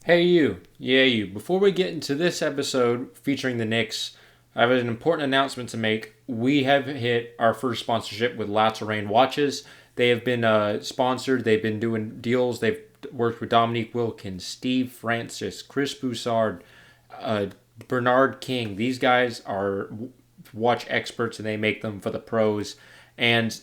Hey you, yeah you. Before we get into this episode featuring the Knicks, I have an important announcement to make. We have hit our first sponsorship with La Terrain Watches. They have been sponsored. They've been doing deals. They've worked with Dominique Wilkins, Steve Francis, Chris Broussard, uh, Bernard King. These guys are watch experts and they make them for the pros. And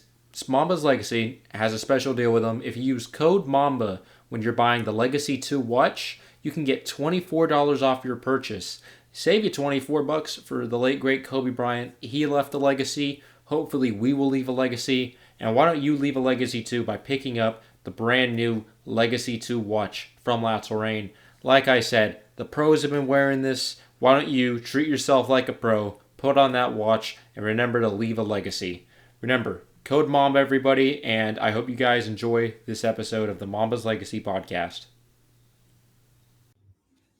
Mamba's Legacy has a special deal with them. If you use code Mamba when you're buying the Legacy 2 watch, you can get $24 off your purchase. Save you 24 bucks for the late great Kobe Bryant. He left a legacy. Hopefully we will leave a legacy. And why don't you leave a legacy too by picking up the brand new Legacy 2 watch from La Touraine? Like I said, the pros have been wearing this. Why don't you treat yourself like a pro, put on that watch, and remember to leave a legacy. Remember, code Mamba, everybody, and I hope you guys enjoy this episode of the Mamba's Legacy podcast.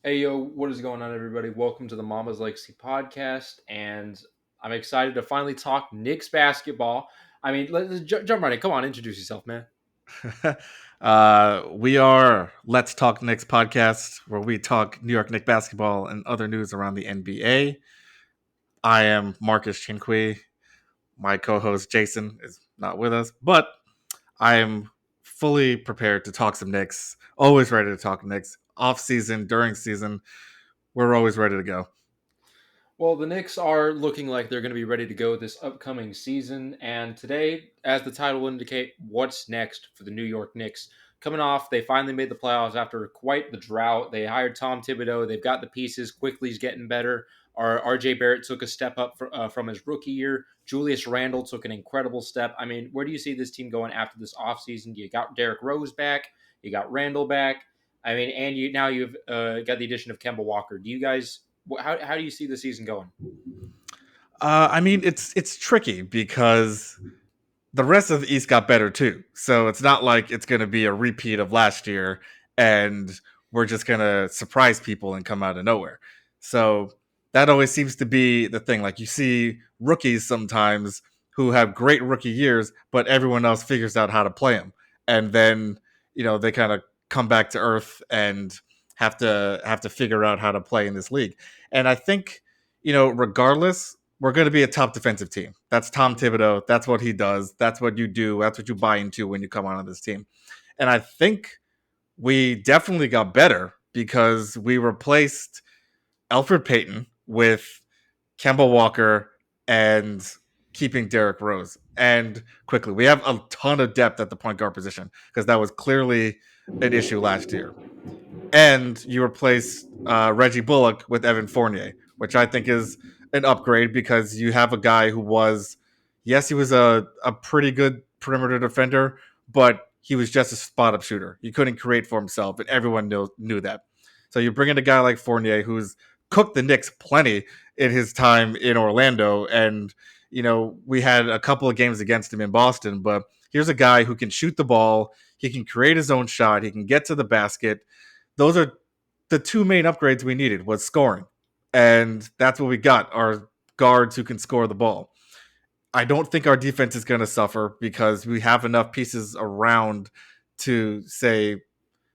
Hey, yo, what is going on, everybody? Welcome to the Mamba's Legacy podcast, and I'm excited to finally talk Knicks basketball. I mean, let's jump right in. Come on, introduce yourself, man. We are Let's Talk Knicks podcast, where we talk New York Knicks basketball and other news around the NBA. I am Marcus Chinqui. My co-host Jason is not with us, but I am fully prepared to talk some Knicks. Always ready to talk Knicks. Off season, during season, we're always ready to go. Well, the Knicks are looking like they're going to be ready to go this upcoming season. And today, as the title will indicate, what's next for the New York Knicks? Coming off, they finally made the playoffs after quite the drought. They hired Tom Thibodeau. They've got the pieces. Quickly's getting better. RJ Barrett took a step up from his rookie year. Julius Randle took an incredible step. I mean, where do you see this team going after this offseason? You got Derrick Rose back. You got Randle back. I mean, and you've got the addition of Kemba Walker. Do you guys how do you see the season going? I mean, it's tricky because the rest of the East got better too. So it's not like it's going to be a repeat of last year and we're just going to surprise people and come out of nowhere. So that always seems to be the thing. Like you see rookies sometimes who have great rookie years, but everyone else figures out how to play them. And then, they kind of come back to earth and have to figure out how to play in this league. And I think, regardless, we're going to be a top defensive team. That's Tom Thibodeau. That's what he does. That's what you do. That's what you buy into when you come on this team. And I think we definitely got better because we replaced Alfred Payton with Kemba Walker and keeping Derrick Rose. And quickly, we have a ton of depth at the point guard position because that was clearly an issue last year. And you replace Reggie Bullock with Evan Fournier, which I think is an upgrade because you have a guy who was, yes, he was a pretty good perimeter defender, but he was just a spot up shooter. He couldn't create for himself, and everyone knew that. So you bring in a guy like Fournier who's cooked the Knicks plenty in his time in Orlando, and we had a couple of games against him in Boston, but here's a guy who can shoot the ball, he can create his own shot, he can get to the basket. Those are the two main upgrades we needed was scoring. And that's what we got, our guards who can score the ball. I don't think our defense is going to suffer because we have enough pieces around to say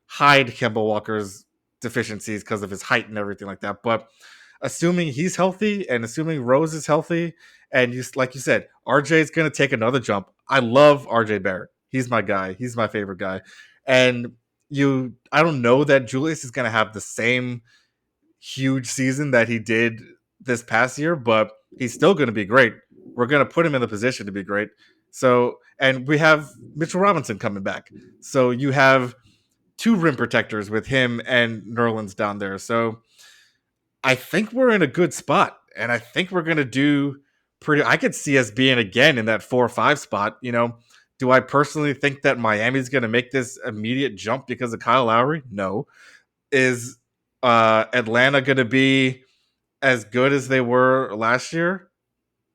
hide Kemba Walker's deficiencies because of his height and everything like that. But assuming he's healthy and assuming Rose is healthy, and like you said, RJ is going to take another jump. I love RJ Barrett. He's my guy. He's my favorite guy. And I don't know that Julius is going to have the same huge season that he did this past year, but he's still going to be great. We're going to put him in the position to be great. So, and we have Mitchell Robinson coming back. So you have two rim protectors with him and Nerlens down there. So I think we're in a good spot, and I think we're going to do pretty. I could see us being again in that 4 or 5 spot. Do I personally think that Miami's going to make this immediate jump because of Kyle Lowry? No. Is Atlanta going to be as good as they were last year?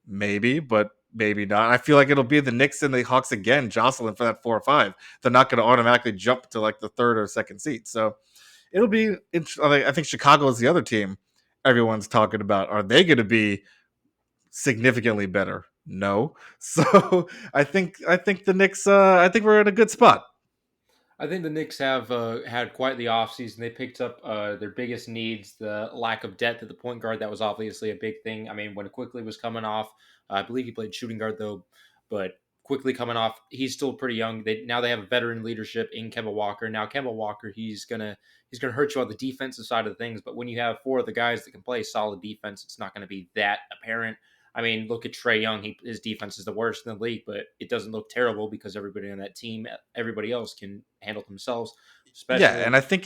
Maybe, but maybe not. I feel like it'll be the Knicks and the Hawks again, jostling for that 4 or 5. They're not going to automatically jump to like the third or second seat. So it'll be. I think Chicago is the other team everyone's talking about. Are they going to be significantly better? No. So I think the Knicks. I think we're in a good spot. I think the Knicks have had quite the offseason. They picked up their biggest needs, the lack of depth at the point guard. That was obviously a big thing. I mean, when Quickly was coming off, I believe he played shooting guard though, but Quickly coming off, he's still pretty young. They have a veteran leadership in Kemba Walker. Now Kemba Walker, he's gonna hurt you on the defensive side of things. But when you have four of the guys that can play solid defense, it's not going to be that apparent. I mean, look at Trey Young. His defense is the worst in the league, but it doesn't look terrible because everybody on that team, everybody else can handle themselves. Yeah, and Especially, I think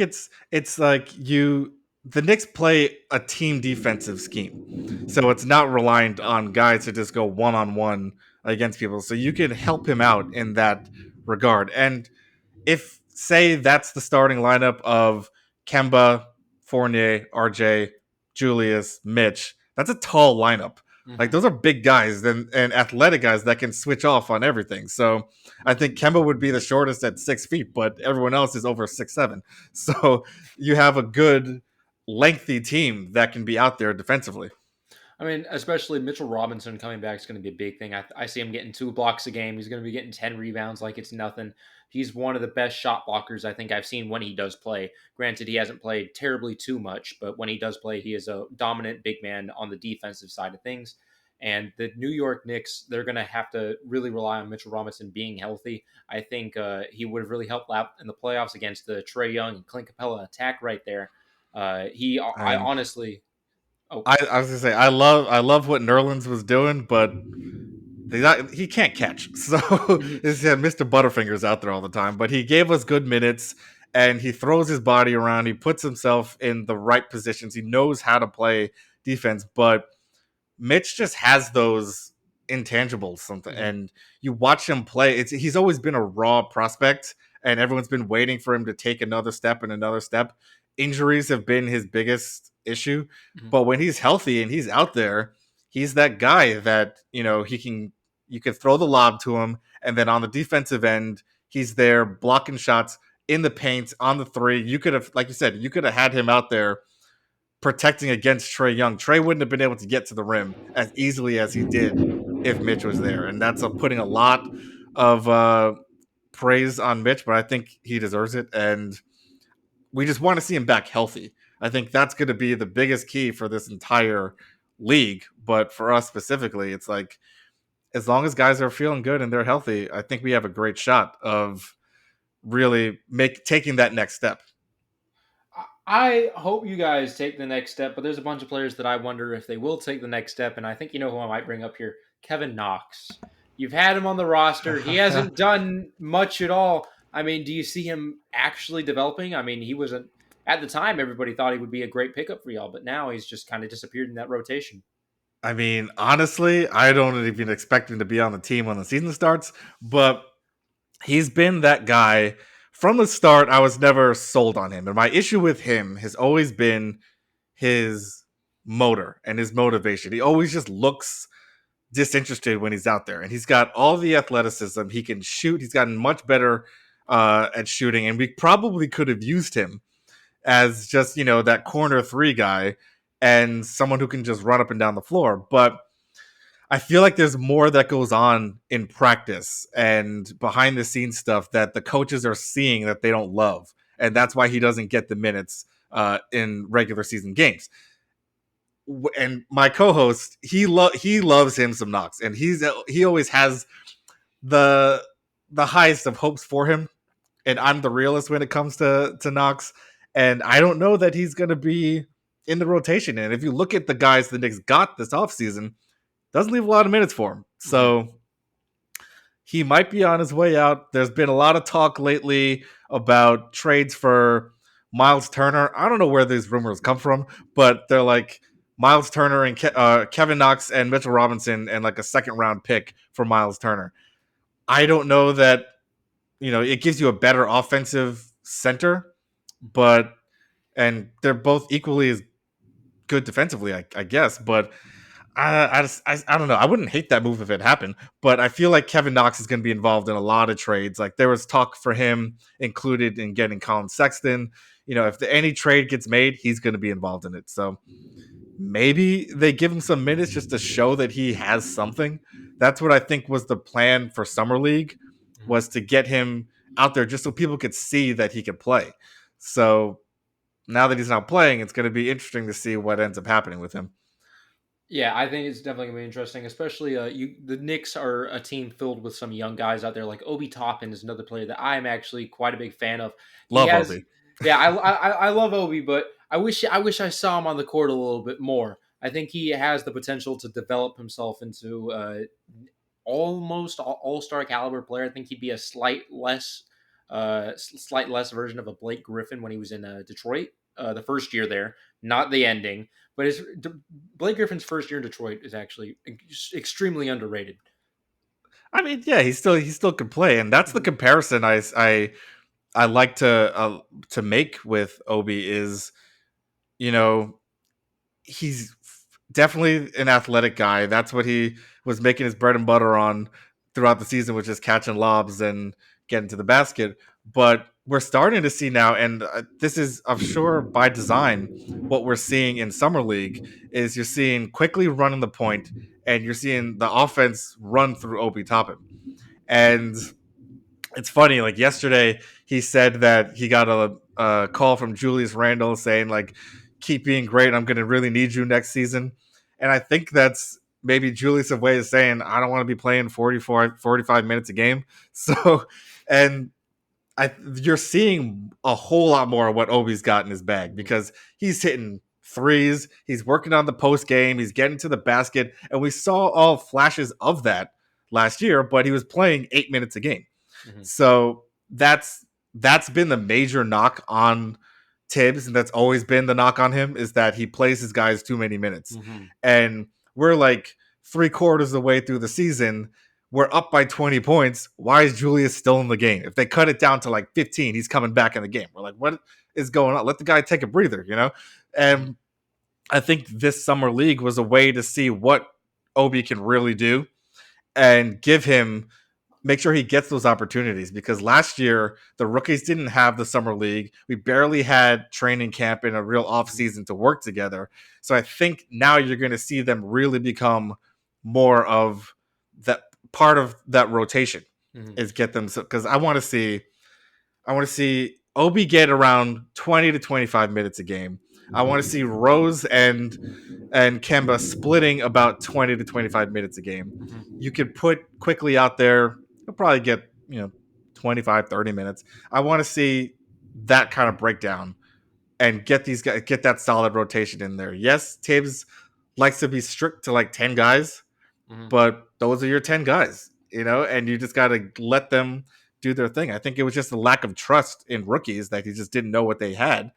it's like the Knicks play a team defensive scheme. So it's not reliant on guys to just go one on one against people. So you can help him out in that regard. And if say that's the starting lineup of Kemba, Fournier, RJ, Julius, Mitch, that's a tall lineup. Like mhm. those are big guys and athletic guys that can switch off on everything. So I think Kemba would be the shortest at 6 feet, but everyone else is over 6'7". So you have a good lengthy team that can be out there defensively. I mean, especially Mitchell Robinson coming back is going to be a big thing. I see him getting 2 blocks a game. He's going to be getting 10 rebounds like it's nothing. He's one of the best shot blockers I think I've seen when he does play. Granted, he hasn't played terribly too much, but when he does play, he is a dominant big man on the defensive side of things. And the New York Knicks, they're going to have to really rely on Mitchell Robinson being healthy. I think he would have really helped out in the playoffs against the Trey Young and Clint Capella attack right there. I And honestly, oh, I was gonna say I love what Nerlens was doing, but he can't catch. So it's Mr. Butterfingers out there all the time. But he gave us good minutes and he throws his body around. He puts himself in the right positions. He knows how to play defense, but Mitch just has those intangibles something mhm, and you watch him play he's always been a raw prospect and everyone's been waiting for him to take another step and another step. Injuries have been his biggest issue, mhm. but when he's healthy and he's out there, he's that guy that, you can throw the lob to him and then on the defensive end, he's there blocking shots in the paint on the three. You could have, like you said, you could have had him out there protecting against Trey Young. Trey wouldn't have been able to get to the rim as easily as he did if Mitch was there, and that's putting a lot of praise on Mitch, but I think he deserves it, and we just want to see him back healthy. I think that's going to be the biggest key for this entire league, but for us specifically, it's like as long as guys are feeling good and they're healthy, I think we have a great shot of really make taking that next step. I hope you guys take the next step, but there's a bunch of players that I wonder if they will take the next step, and I think you know who I might bring up here, Kevin Knox. You've had him on the roster. He hasn't done much at all. I mean, do you see him actually developing? I mean, he wasn't at the time. Everybody thought he would be a great pickup for y'all, but now he's just kind of disappeared in that rotation. I mean, honestly, I don't even expect him to be on the team when the season starts, but he's been that guy from the start. I was never sold on him. And my issue with him has always been his motor and his motivation. He always just looks disinterested when he's out there. And he's got all the athleticism. He can shoot. He's gotten much better at shooting. And we probably could have used him as just, that corner three guy and someone who can just run up and down the floor. But I feel like there's more that goes on in practice and behind the scenes stuff that the coaches are seeing that they don't love. And that's why he doesn't get the minutes in regular season games. And my co-host, he loves him some Knox, and he always has the highest of hopes for him. And I'm the realist when it comes to Knox, and I don't know that he's going to be in the rotation. And if you look at the guys the Knicks got this offseason, doesn't leave a lot of minutes for him. Mhm. So he might be on his way out. There's been a lot of talk lately about trades for Miles Turner. I don't know where these rumors come from, but they're like Miles Turner and Kevin Knox and Mitchell Robinson and like a second round pick for Miles Turner. I don't know that, it gives you a better offensive center, but and they're both equally as good defensively, I guess. But I don't know. I wouldn't hate that move if it happened, but I feel like Kevin Knox is going to be involved in a lot of trades. Like there was talk for him included in getting Colin Sexton. If any trade gets made, he's going to be involved in it. So maybe they give him some minutes just to show that he has something. That's what I think was the plan for summer league, Mhm. was to get him out there just so people could see that he could play. So now that he's not playing, it's going to be interesting to see what ends up happening with him. Yeah, I think it's definitely gonna be interesting. Especially, the Knicks are a team filled with some young guys out there. Like Obi Toppin is another player that I am actually quite a big fan of. He Love has, Obi. yeah, I love Obi, but I wish I saw him on the court a little bit more. I think he has the potential to develop himself into almost all star caliber player. I think he'd be a slight less version of a Blake Griffin when he was in Detroit, the first year there, not the ending. But Blake Griffin's first year in Detroit is actually extremely underrated. I mean, yeah, he still can play, and that's the Mhm. comparison I like to make with Obi is, you know, he's definitely an athletic guy. That's what he was making his bread and butter on throughout the season, which is catching lobs and getting to the basket. But we're starting to see now, and this is, I'm sure, by design. What we're seeing in summer league is you're seeing quickly running the point, and you're seeing the offense run through Obi Toppin. And it's funny, like yesterday he said that he got a call from Julius Randle saying like, keep being great, I'm going to really need you next season. And I think that's maybe Julius' way of saying I don't want to be playing 44 45 minutes a game. So, and you're seeing a whole lot more of what Obi's got in his bag Mhm. because he's hitting threes, he's working on the post game, he's getting to the basket, and we saw all flashes of that last year, but he was playing 8 minutes a game. Mhm. So that's been the major knock on Tibbs, and that's always been the knock on him is that he plays his guys too many minutes. Mhm. And we're like 3/4 of the way through the season. We're up by 20 points. Why is Julius still in the game? If they cut it down to like 15, he's coming back in the game. We're like, what is going on? Let the guy take a breather, you know? Mhm. And I think this summer league was a way to see what Obi can really do and give him make sure he gets those opportunities because last year the rookies didn't have the summer league. We barely had training camp and a real off Mhm. season to work together. So I think now you're going to see them really become more of that part of that rotation Mhm. is get them because I want to see Obi get around 20 to 25 minutes a game. I want to see Rose and Kemba splitting about 20 to 25 minutes a game. Mhm. You could put quickly out there, he'll probably get, 25, 30 minutes. I want to see that kind of breakdown and get these guys get that solid rotation in there. Yes, Tibbs likes to be strict to like 10 guys, Mhm. but those are your 10 guys, and you just got to let them do their thing. I think it was just a lack of trust in rookies that he just didn't know what they had,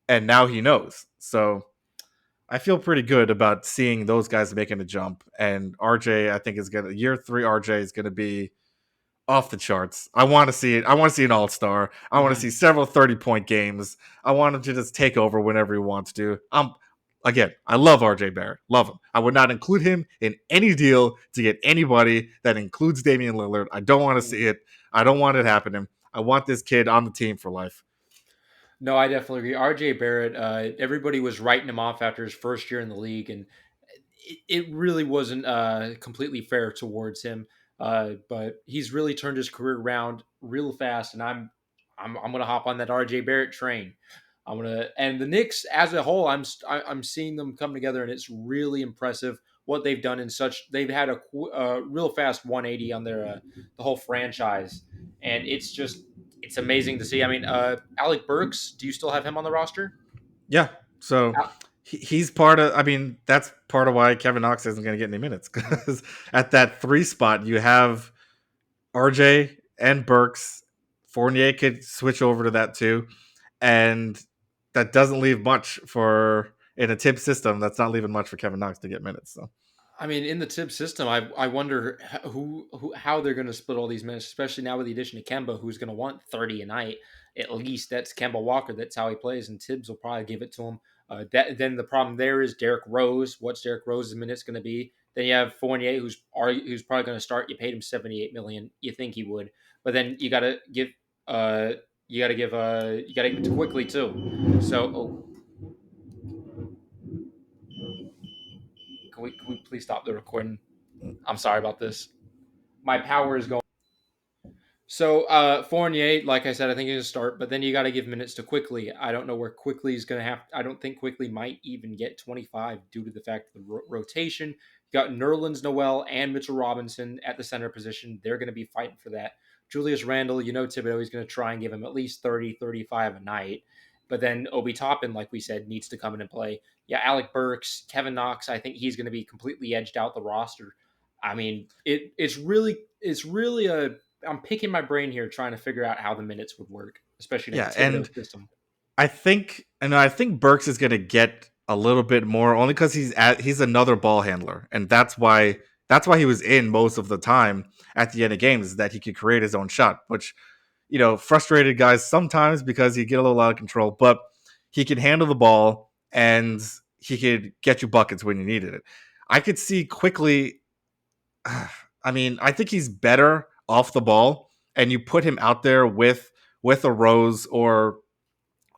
and now he knows. So I feel pretty good about seeing those guys making a jump. And RJ, I think is gonna year 3. RJ is gonna be off the charts. I want to see it. I want to see an all star. I want to see Mhm. several 30-point games. I want him to just take over whenever he wants to. Again, I love RJ Barrett. Love him. I would not include him in any deal to get anybody that includes Damian Lillard. I don't want to see Mhm. it. I don't want it happening. I want this kid on the team for life. No, I definitely agree. RJ Barrett, everybody was writing him off after his first year in the league, and it really wasn't completely fair towards him. But he's really turned his career around real fast, and I'm gonna hop on that RJ Barrett train. And the Knicks as a whole, I'm seeing them come together, and it's really impressive what they've done in such. They've had a real fast 180 on their the whole franchise, and it's amazing to see. I mean, Alec Burks, do you still have him on the roster? Yeah. So he's part of. I mean, that's part of why Kevin Knox isn't going to get any minutes Mhm. because at that 3 spot you have RJ and Burks. Fournier could switch over to that too, and that doesn't leave much for in a tip system. That's not leaving much for Kevin Knox to get minutes. So I mean, in the tip system, I wonder who how they're going to split all these minutes, especially now with the addition of Kemba, who's going to want 30 a night at least. That's Kemba Walker. That's how he plays, and Tibbs will probably give it to him. Then the problem there is Derrick Rose. What's Derrick Rose's minutes going to be? Then you have Fournier, who's probably going to start. You paid him 78 million. You think he would, but then uh you got to give it to quickly too. So can we please stop the recording? I'm sorry about this. My power is going. So Fournier, like I said, I think he's gonna start, but then you got to give minutes to Quickly. I don't know where Quickly is gonna have. I don't think Quickly might even get 25 due to the fact of the rotation. You got Nerlens Noel and Mitchell Robinson at the center position. They're gonna be fighting for that. Julius Randle, Thibodeau is gonna try and give him at least 30, 35 a night. But then Obi Toppin, like we said, needs to come in and play. Yeah, Alec Burks, Kevin Knox. I think he's going to be completely edged out the roster. I mean, it's really a I'm picking my brain here trying to figure out how the minutes would work, especially in a Yeah, and Thibodeau system. I think Burks is going to get a little bit more only because he's another ball handler, and that's why he was in most of the time at the end of games is that he could create his own shot, which frustrated guys sometimes because he get a little out of control, but he can handle the ball and he could get you buckets when you needed it. I could see quickly. I mean, I think he's better off the ball, and you put him out there with a Rose or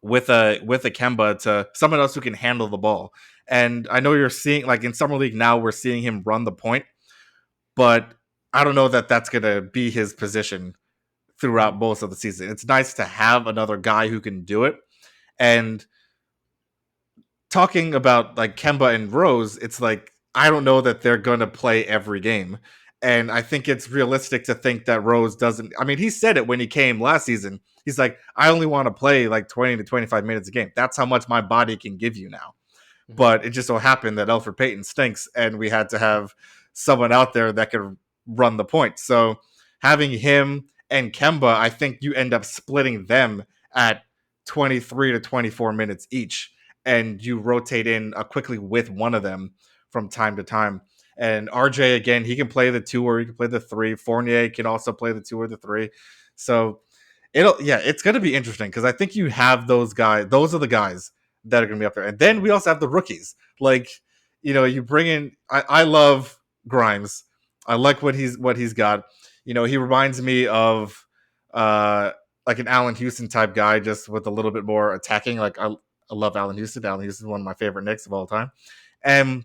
with a Kemba to someone else who can handle the ball. And I know you're seeing like in summer league now we're seeing him run the point, but I don't know that that's gonna be his position throughout Mhm. most of the season. It's nice to have another guy who can do it. And talking about like Kemba and Rose, it's like I don't know that they're gonna play every game. And I think it's realistic to think that Rose doesn't. I mean, he said it when he came last season. He's like, I only want to play like 20 to 25 minutes a game. That's how much my body can give you now. Mhm. But it just so happened that Elfrid Payton stinks, and we had to have someone out there that could run the point. So having him and Kemba, I think you end up splitting them at 23 to 24 minutes each, and you rotate in quickly with one of them from time to time. And RJ again, he can play the two or he can play the three. Fournier can also play the two or the three. So it's gonna be interesting because I think you have those guys. Those are the guys that are gonna be up there, and then we also have the rookies. Like you bring in. I love Grimes. I like what he's got. He reminds me of uh like an Allen Houston type guy, just with a little bit more attacking. Like I love Allen Houston. Allen Houston is one of my favorite Knicks of all time, and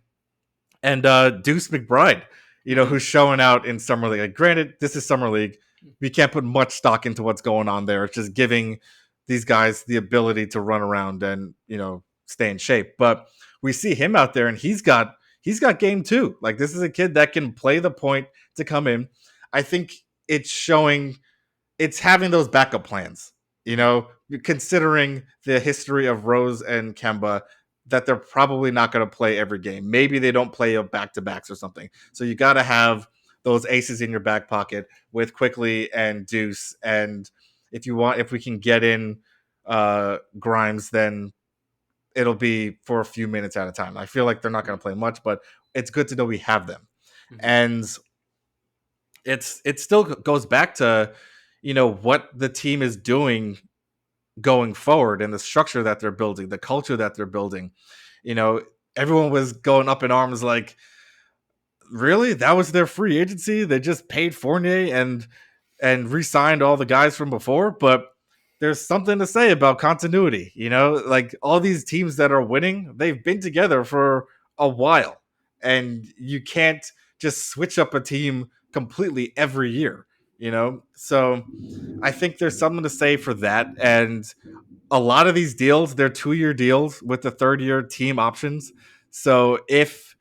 Deuce McBride, Mhm. who's showing out in summer league. Like, granted, this is summer league. We can't put much stock into what's going on there. It's just giving these guys the ability to run around and stay in shape. But we see him out there, and he's got game too. Like this is a kid that can play the point to come in. I think it's showing it's having those backup plans. Mhm. Considering the history of Rose and Kemba, that they're probably not going to play every game. Maybe they don't play a back to backs or something. So you got to have those aces in your back pocket with Quickly and Deuce. And if we can get in Grimes, then it'll be for a few minutes at a time. I feel like they're not going to play much, but it's good to know we have them. Mhm. And it still goes back to what the team is doing going forward and the structure that they're building, the culture that they're building. You know, Everyone was going up in arms like, really? That was their free agency? They just paid Fournier and re-signed all the guys from before, but there's something to say about continuity. Like all these teams that are winning, they've been together for a while, and you can't just switch up a team completely every year. So I think there's something to say for that. And a lot of these deals, they're 2-year deals with the third year team options. So if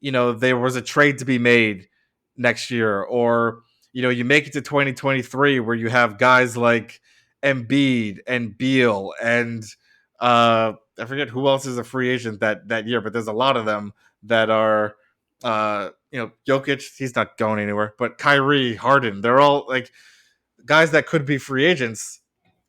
there was a trade to be made next year, or you make it to 2023 where you have guys like Embiid and Beal and I forget who else is a free agent that year, but there's a lot of them that are Jokic, he's not going anywhere, but Kyrie, Harden, they're all like guys that could be free agents.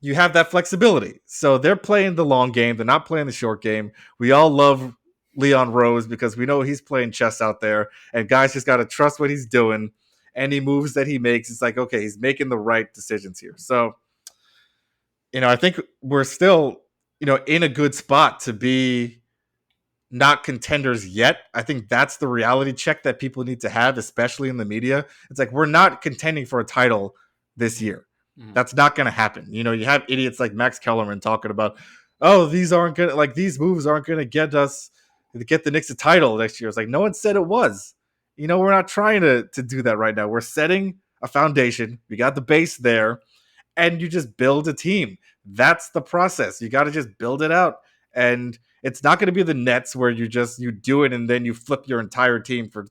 You have that flexibility. So they're playing the long game. They're not playing the short game. We all love Leon Rose because we know he's playing chess out there, and guys just got to trust what he's doing. Any moves that he makes, it's like, okay, he's making the right decisions here. So, I think we're still, in a good spot to be not contenders yet. I think that's the reality check that people need to have, especially in the media. It's like we're not contending for a title this Mhm. year. Mhm. That's not going to happen. You have idiots like Max Kellerman talking about, oh, these moves aren't going to get the Knicks a title next year. It's like no one said it was. We're not trying to do that right now. We're setting a foundation, we got the base there, and you just build a team. That's the process. You got to just build it out. And it's not going to be the Nets where you do it and then you flip your entire team for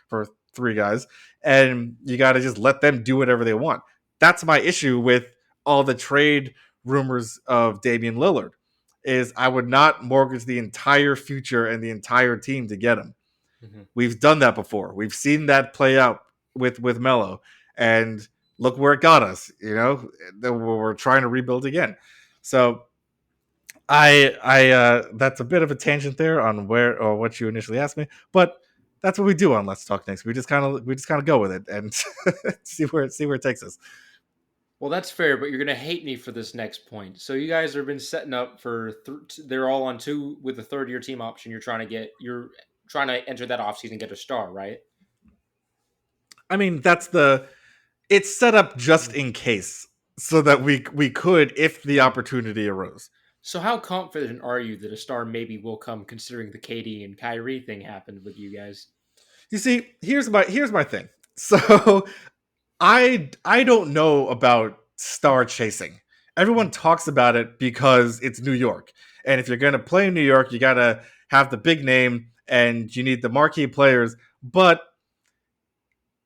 for three guys, and you got to just let them do whatever they want. That's my issue with all the trade rumors of Damian Lillard is I would not mortgage the entire future and the entire team to get him. Mhm. We've done that before. We've seen that play out with Melo, and look where it got us. We're trying to rebuild again. So that's a bit of a tangent there on where or what you initially asked me, but that's what we do on Let's Talk Knicks. We just kind of go with it and see where it takes us. Well, that's fair, but you're gonna hate me for this next point. So you guys have been setting up for they're all on two with the third year team option. You're trying to enter that offseason and get a star, right? I mean, it's set up just in case so that we could if the opportunity arose. So how confident are you that a star maybe will come, considering the KD and Kyrie thing happened with you guys? You see, here's my thing. So I don't know about star chasing. Everyone talks about it because it's New York. And if you're going to play in New York, you got to have the big name and you need the marquee players, but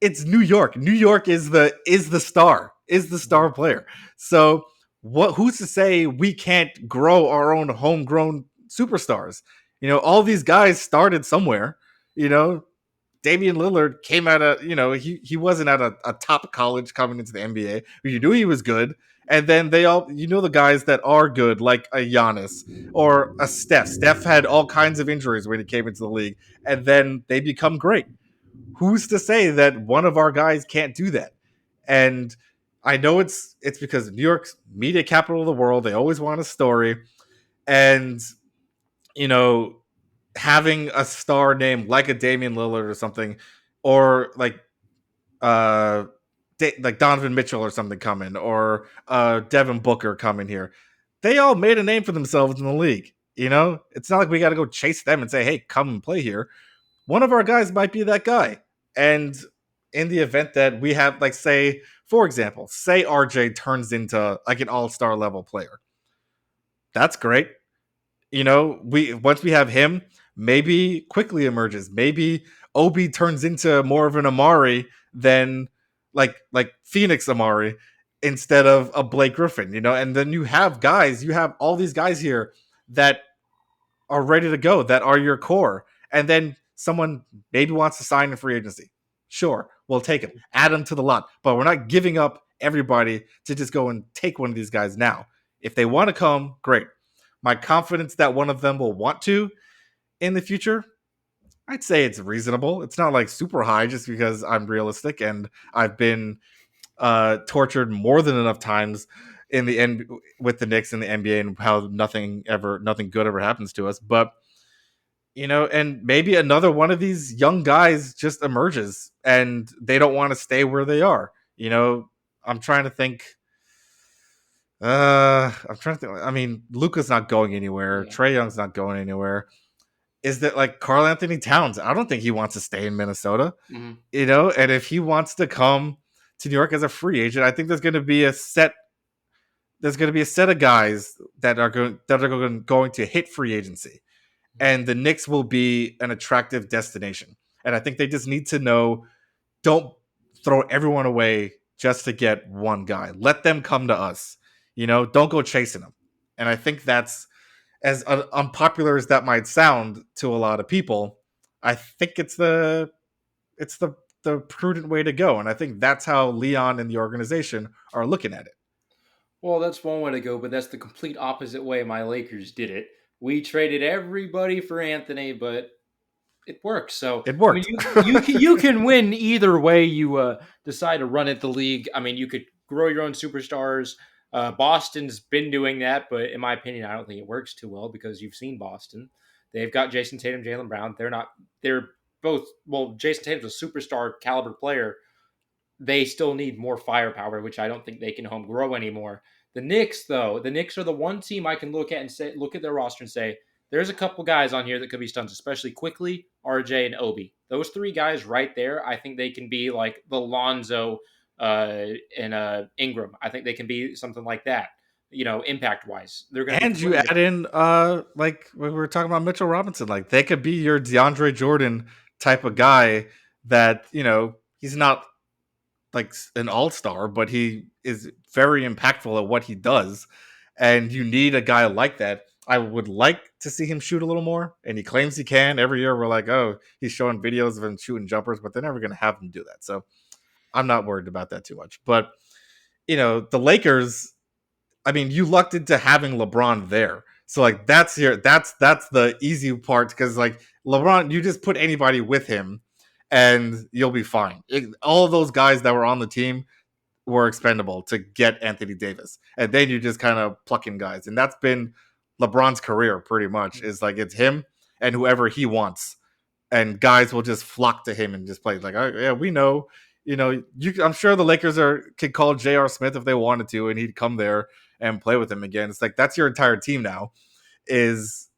it's New York. New York is the star player. So who's to say we can't grow our own homegrown superstars? All these guys started somewhere. You know, Damian Lillard came out of, he wasn't at a top college coming into the NBA. You knew he was good. And then the guys that are good, like a Giannis or a Steph. Steph had all kinds of injuries when he came into the league, and then they become great. Who's to say that one of our guys can't do that? And I know it's because New York's media capital of the world. They always want a story. And, you know, having a star name like a Damian Lillard or something, or uh like Donovan Mitchell or something coming, or Devin Booker coming here. They all made a name for themselves in the league. It's not like we got to go chase them and say, "Hey, come and play here." One of our guys might be that guy. And in the event that we have, like, say, for example, say RJ turns into like an all-star level player. That's great. We once we have him, maybe quickly emerges. Maybe Obi turns into more of an Amari than like Phoenix Amari instead of a Blake Griffin, and then you have all these guys here that are ready to go, that are your core. And then someone maybe wants to sign in free agency. Sure, we'll take him. Add him to the lot. But we're not giving up everybody to just go and take one of these guys now. If they want to come, great. My confidence that one of them will want to in the future, I'd say it's reasonable. It's not like super high just because I'm realistic and I've been tortured more than enough times in the end with the Knicks and the NBA and how nothing good ever happens to us. But and maybe another one of these young guys just emerges and they don't want to stay where they are. I'm trying to think. I'm trying to think. I mean, Luka's not going anywhere. Yeah. Trae Young's not going anywhere. Is that like Karl Anthony Towns? I don't think he wants to stay in Minnesota. Mhm. And if he wants to come to New York as a free agent, I think there's going to be a set of guys that are going to hit free agency, and the Knicks will be an attractive destination. And I think they just need to know, don't throw everyone away just to get one guy. Let them come to us. Don't go chasing them. And I think that's, as unpopular as that might sound to a lot of people, I think it's the prudent way to go. And I think that's how Leon and the organization are looking at it. Well, that's one way to go, but that's the complete opposite way my Lakers did it. We traded everybody for Anthony, but it works. So It I mean, worked. you can win either way you decide to run it the league. I mean, you could grow your own superstars. Boston's been doing that, but in my opinion, I don't think it works too well because you've seen Boston. They've got Jason Tatum, Jalen Brown. They're not. They're both. Well, Jason Tatum's a superstar caliber player. They still need more firepower, which I don't think they can home grow anymore. The Knicks, though, the Knicks are the one team I can look at and say, look at their roster and say, There's a couple guys on here that could be stuns, especially quickly, RJ and Obi. Those three guys right there, I think they can be like the Lonzo and Ingram. I think they can be something like that. Impact wise, they're going to be And you plenty of. add in like when we were talking about Mitchell Robinson, like they could be your DeAndre Jordan type of guy that, he's not like an all-star, but he is very impactful at what he does. And you need a guy like that. I would like to see him shoot a little more, and he claims he can. Every year we're like, oh, he's showing videos of him shooting jumpers, but they're never going to have him do that. So I'm not worried about that too much. But the Lakers, I mean, you lucked into having LeBron there. So like that's the easy part, because like LeBron, you just put anybody with him and you'll be fine. All of those guys that were on the team were expendable to get Anthony Davis. And then you just kind of pluck in guys. And that's been LeBron's career pretty much, is like it's him and whoever he wants. And guys will just flock to him and just play. Like, oh, yeah, we know. I'm sure the Lakers could call J.R. Smith if they wanted to, and he'd come there and play with him again. It's like that's your entire team now. Is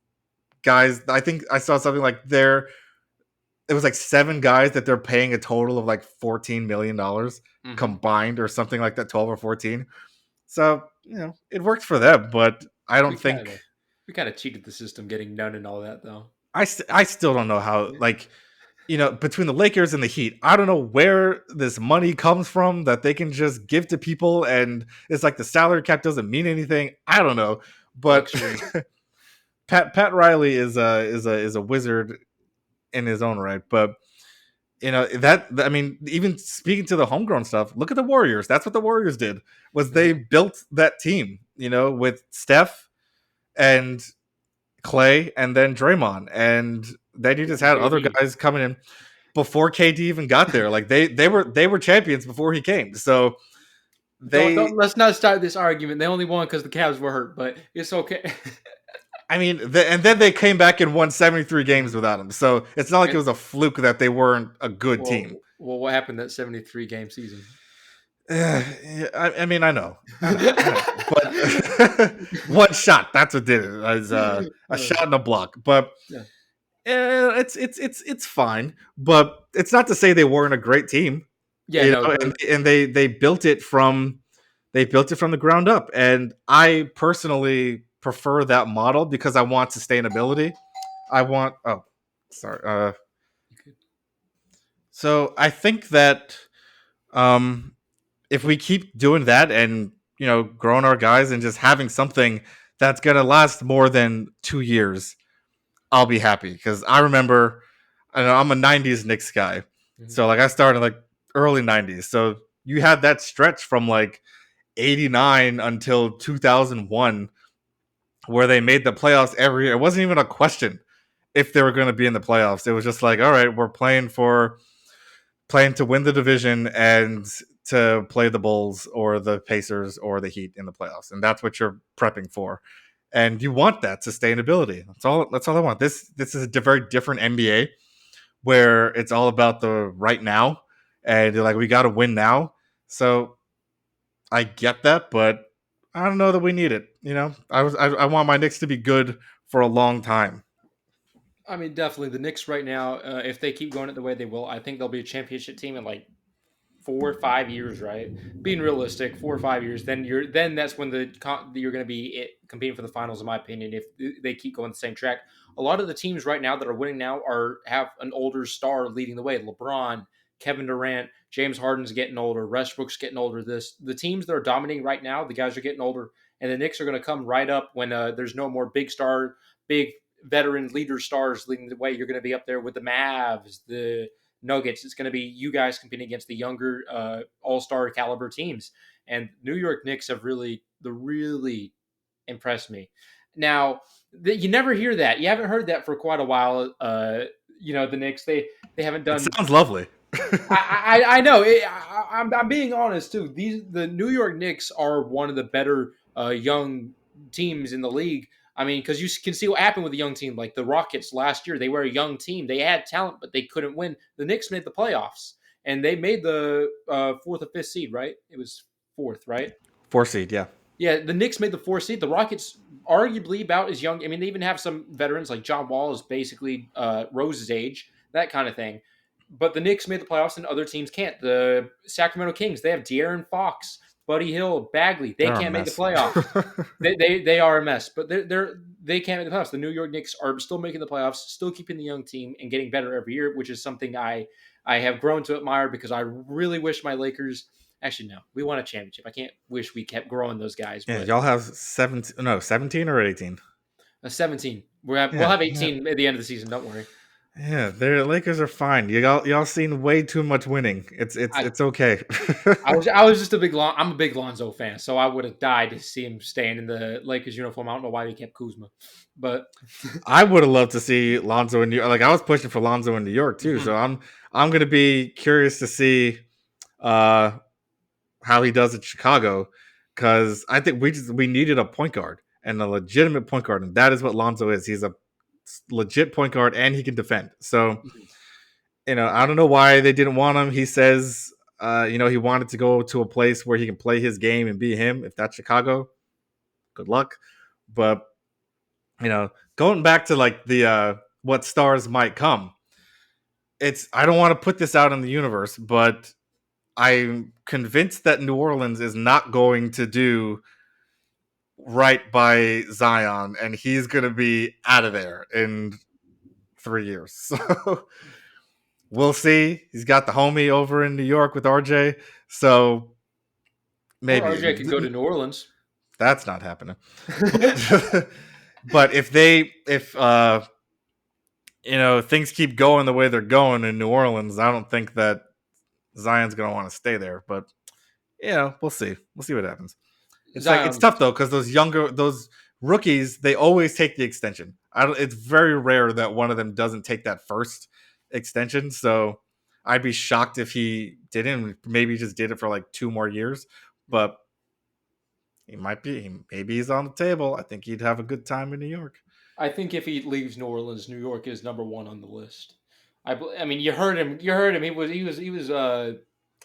guys? I think I saw something like it was like 7 guys that they're paying a total of like $14 million combined, or something like that, 12 or 14. So it worked for them, but I We don't kind think of we kind of cheated the system getting none and all that though. I still don't know how, like, between the Lakers and the Heat, I don't know where this money comes from that they can just give to people, and it's like the salary cap doesn't mean anything. I don't know, but Luxury. Pat Riley is a wizard in his own right. But that, I mean, even speaking to the homegrown stuff, look at the Warriors. That's what the Warriors did, was they built that team, with Steph and Clay and then Draymond, and then you just And had other KD. guys coming in before KD even got there. Like they were champions before he came. So they, Don't let's not start this argument. They only won because the Cavs were hurt, but it's okay. I mean, and then they came back and won 73 games without him. So it's not like it And was a fluke that they weren't a good team. what happened that 73 game season? I mean, I know, but one shot, that's what did it. It was a shot and a block. But Yeah. it's fine. But it's not to say they weren't a great team. Yeah, no, And they built it from the ground up, and I personally prefer that model because I want sustainability. I want, oh, sorry, so I think that um if we keep doing that, and growing our guys and just having something that's gonna last more than 2 years, I'll be happy. Because I remember, I know I'm a '90s Knicks guy, Mhm. so like I started like early '90s. So you had that stretch from like '89 until 2001 where they made the playoffs every year. It wasn't even a question if they were going to be in the playoffs. It was just like, all right, we're playing to win the division and to play the Bulls or the Pacers or the Heat in the playoffs, and that's what you're prepping for. And you want that sustainability. That's all I want. This is a very different NBA, where it's all about the right now, and you're like, we got to win now. So I get that, but I don't know that we need it. I want my Knicks to be good for a long time. I mean, definitely the Knicks right now. If they keep going it the way they will, I think they'll be a championship team in like 4 or 5 years. Right, being realistic, 4 or 5 years. Then that's when you're going to be competing for the finals, in my opinion. If they keep going the same track, a lot of the teams right now that are winning now have an older star leading the way. LeBron, Kevin Durant, James Harden's getting older, Westbrook's getting older. The teams that are dominating right now, the guys are getting older, and the Knicks are going to come right up when there's no more big veteran leader stars leading the way. You're going to be up there with the Mavs, the Nuggets. It's going to be you guys competing against the younger all-star caliber teams. And New York Knicks have really impressed me. Now, you never hear that. You haven't heard that for quite a while. The Knicks, they haven't It done. sounds lovely. I know. I'm being honest too. The New York Knicks are one of the better young teams in the league. I mean, because you can see what happened with a young team like the Rockets last year. They were a young team. They had talent, but they couldn't win. The Knicks made the playoffs, and they made the fourth or fifth seed. Right? It was fourth, right? 4 seed, yeah. Yeah, the Knicks made the 4th seed. The Rockets arguably about as young. I mean, they even have some veterans like John Wall is basically Rose's age, that kind of thing. But the Knicks made the playoffs and other teams can't. The Sacramento Kings, they have De'Aaron Fox, Buddy Hill, Bagley. They They're a can't make the mess. playoffs. They are a mess, but they can't make the playoffs. The New York Knicks are still making the playoffs, still keeping the young team and getting better every year, which is something I have grown to admire because I really wish my Lakers. Actually, no, we won a championship. I can't wish we kept growing those guys, Yeah, but y'all have 17, no, 17 or 18. a 17. We'll Yeah, have yeah, 18 at the end of the season. Don't worry. yeah. The Lakers are fine. Y'all seen way too much winning. I It's okay. I was just a big I'm a big Lonzo fan, so I would have died to see him staying in the Lakers uniform. I don't know why they kept Kuzma, but I would have loved to see Lonzo in New York. Like I was pushing for Lonzo in New York too. So mhm. I'm gonna be curious to see uh how he does in Chicago because I think we needed a point guard and a legitimate point guard, and that is what Lonzo is. He's a legit point guard and he can defend. So I don't know why they didn't want him. He says he wanted to go to a place where he can play his game and be him. If that's Chicago, good luck. But going back to like the what stars might come. I don't want to put this out in the universe, but I'm convinced that New Orleans is not going to do right by Zion, and he's going to be out of there in 3 years. So we'll see. He's got the homie over in New York with RJ, so Or maybe RJ could go to New Orleans. that's not happening. But but if things keep going the way they're going in New Orleans, I don't think that Zion's going to want to stay there. But we'll see. We'll see what happens. It's Zion, tough though because those rookies, they always take the extension. It's very rare that one of them doesn't take that first extension. So I'd be shocked if he didn't. Maybe he just did it for like 2 more years, but maybe he's on the table. I think he'd have a good time in New York. I think if he leaves New Orleans, New York is number one on the list. I mean, you heard him. You heard him. He was.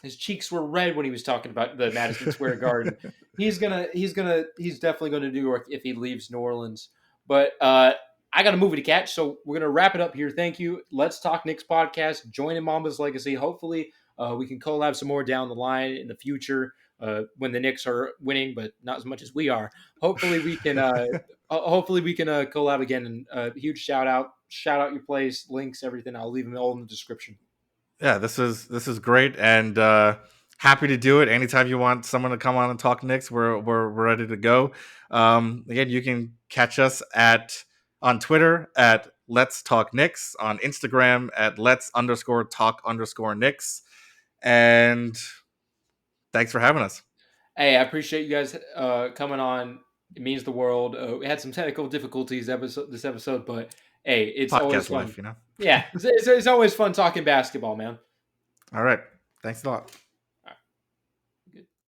His cheeks were red when he was talking about the Madison Square Garden. He's definitely going to New York if he leaves New Orleans. But I got a movie to catch, so we're gonna wrap it up here. Thank you. Let's Talk Knicks podcast. Join in Mamba's Legacy. Hopefully, we can collab some more down the line in the future when the Knicks are winning, but not as much as we are. Hopefully, we can. Hopefully we can collab again. And huge shout out your place, links, everything. I'll leave them all in the description. Yeah, this is great, and happy to do it. Anytime you want someone to come on and talk Knicks, we're ready to go. Again, you can catch us on Twitter at Let's Talk Knicks, on Instagram at Let's_talk_Knicks, and thanks for having us. Hey, I appreciate you guys coming on. It means the world. We had some technical difficulties this episode, but hey, it's always Podcast fun. life. Yeah, it's always fun talking basketball, man. All right, thanks a lot.